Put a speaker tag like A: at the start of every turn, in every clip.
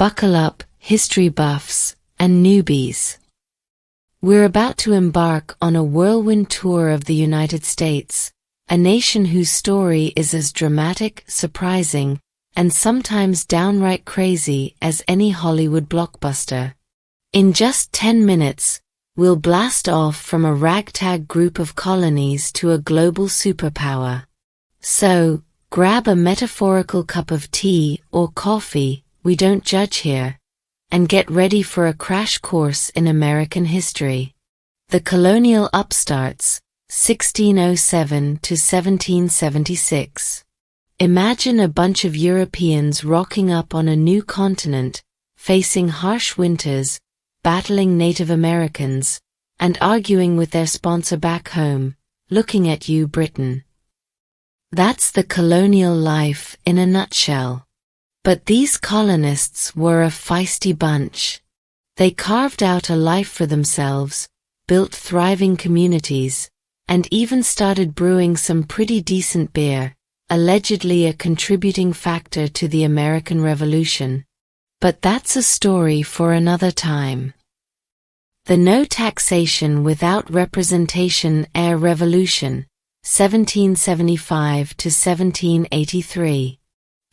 A: Buckle up, history buffs and newbies. We're about to embark on a whirlwind tour of the United States, a nation whose story is as dramatic, surprising, and sometimes downright crazy as any Hollywood blockbuster. In just 10 minutes, we'll blast off from a ragtag group of colonies to a global superpower. So, grab a metaphorical cup of tea or coffee, we don't judge here, and get ready for a crash course in American history. The colonial upstarts, 1607 to 1776. Imagine a bunch of Europeans rocking up on a new continent, facing harsh winters, battling Native Americans, and arguing with their sponsor back home, looking at you, Britain. That's the colonial life in a nutshell. But these colonists were a feisty bunch. They carved out a life for themselves, built thriving communities, and even started brewing some pretty decent beer, allegedly a contributing factor to the American Revolution. But that's a story for another time. The no taxation without representation era revolution, 1775 to 1783.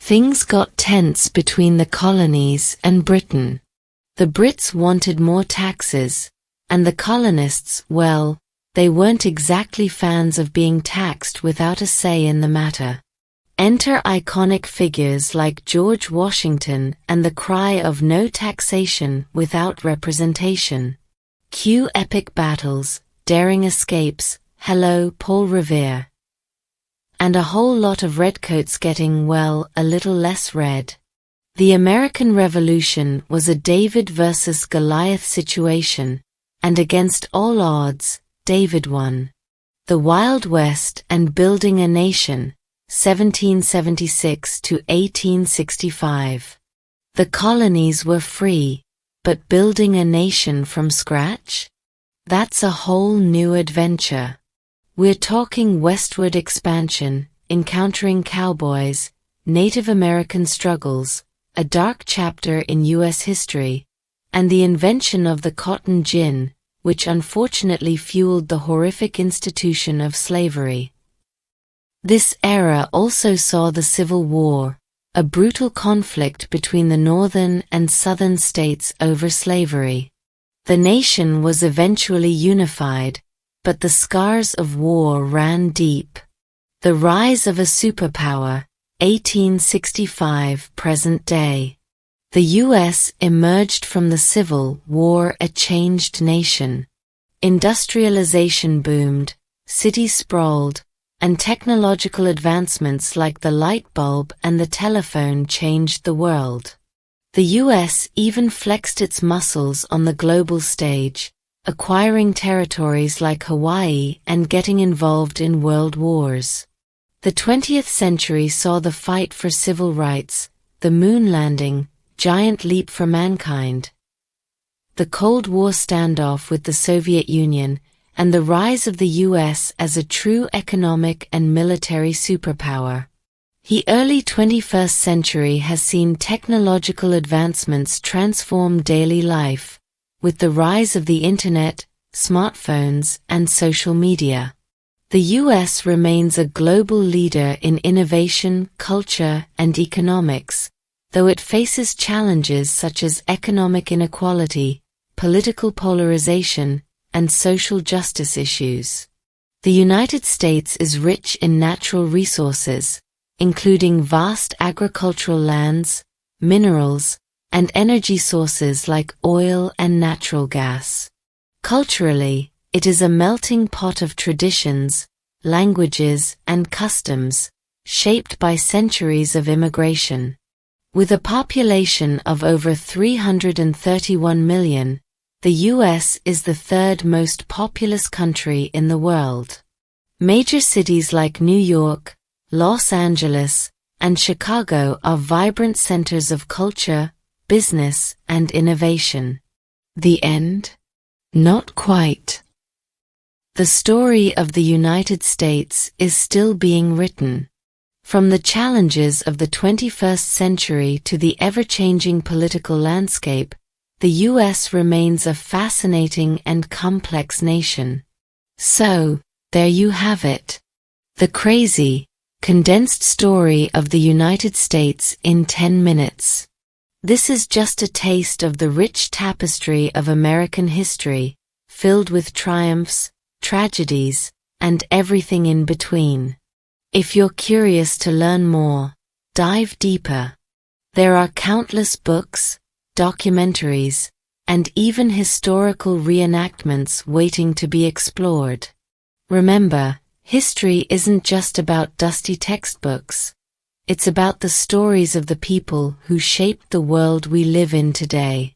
A: Things got tense between the colonies and Britain. The Brits wanted more taxes, and the colonists, well, they weren't exactly fans of being taxed without a say in the matter. Enter iconic figures like George Washington and the cry of no taxation without representation. Cue epic battles, daring escapes, hello Paul Revere. And a whole lot of redcoats getting, well, a little less red. The American Revolution was a David versus Goliath situation, and against all odds, David won. The Wild West and Building a Nation, 1776 to 1865. The colonies were free, but building a nation from scratch? That's a whole new adventure. We're talking westward expansion, encountering cowboys, Native American struggles, a dark chapter in U.S. history, and the invention of the cotton gin, which unfortunately fueled the horrific institution of slavery. This era also saw the Civil War, a brutal conflict between the northern and southern states over slavery. The nation was eventually unified, but the scars of war ran deep. The rise of a superpower, 1865 present day. The U.S. emerged from the Civil War a changed nation. Industrialization boomed, cities sprawled, and technological advancements like the light bulb and the telephone changed the world. The U.S. even flexed its muscles on the global stage, acquiring territories like Hawaii and getting involved in world wars. The 20th century saw the fight for civil rights, the moon landing, giant leap for mankind, the Cold War standoff with the Soviet Union, and the rise of the U.S. as a true economic and military superpower. The early 21st century has seen technological advancements transform daily life, with the rise of the Internet, smartphones, and social media. The U.S. remains a global leader in innovation, culture, and economics, though it faces challenges such as economic inequality, political polarization, and social justice issues. The United States is rich in natural resources, including vast agricultural lands, minerals, and energy sources like oil and natural gas. Culturally, it is a melting pot of traditions, languages, and customs, shaped by centuries of immigration. With a population of over 331 million, the U.S. is the third most populous country in the world. Major cities like New York, Los Angeles, and Chicago are vibrant centers of culture, business, and innovation. The end? Not quite. The story of the United States is still being written. From the challenges of the 21st century to the ever-changing political landscape, the US remains a fascinating and complex nation. So, there you have it. The crazy, condensed story of the United States in 10 minutes. This is just a taste of the rich tapestry of American history, filled with triumphs, tragedies, and everything in between. If you're curious to learn more, dive deeper. There are countless books, documentaries, and even historical reenactments waiting to be explored. Remember, history isn't just about dusty textbooks. It's about the stories of the people who shaped the world we live in today.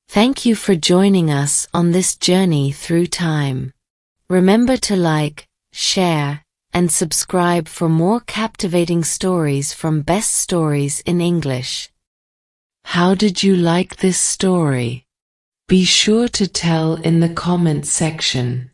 A: Thank you for joining us on this journey through time. Remember to like, share, and subscribe for more captivating stories from Best Stories in English. How did you like this story? Be sure to tell in the comment section.